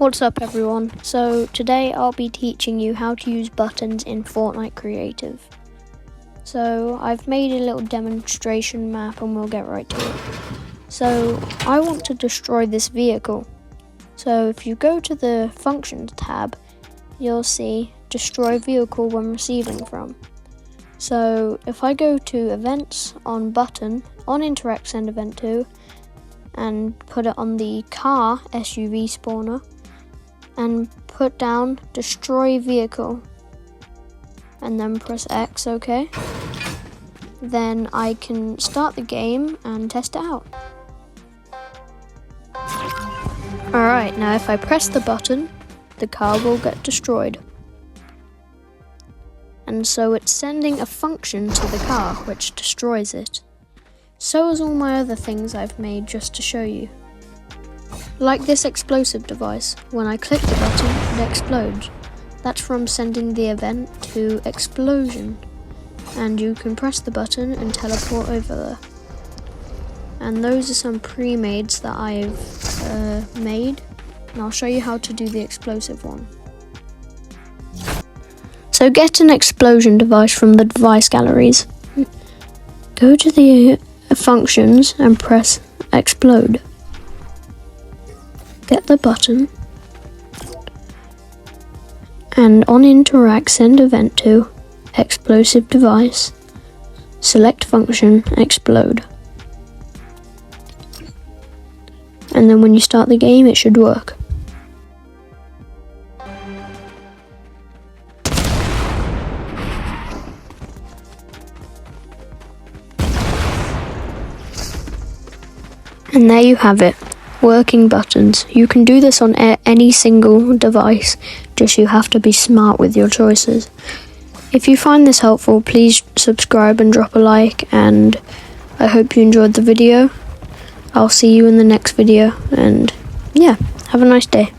What's up everyone? So today I'll be teaching you how to use buttons in Fortnite Creative. So I've made a little demonstration map and we'll get right to it. So I want to destroy this vehicle. So if you go to the Functions tab, you'll see Destroy Vehicle when receiving from. So if I go to Events on Button, on Interact Send Event 2, and put it on the car SUV spawner, and put down Destroy Vehicle, and then press X, okay? Then I can start the game and test it out. Alright, now if I press the button, the car will get destroyed. And so it's sending a function to the car, which destroys it. So is all my other things I've made just to show you. Like this explosive device, when I click the button, it explodes. That's from sending the event to explosion. And you can press the button and teleport over there. And those are some pre-mades that I've made. And I'll show you how to do the explosive one. So get an explosion device from the device galleries. Go to the functions and press explode. Get the button, and on Interact Send Event to Explosive Device, select Function, Explode. And then when you start the game, it should work. And there you have it. Working buttons. You can do this on any single device, just you have to be smart with your choices. If you find this helpful, please subscribe and drop a like, and I hope you enjoyed the video. I'll see you in the next video, and yeah, have a nice day.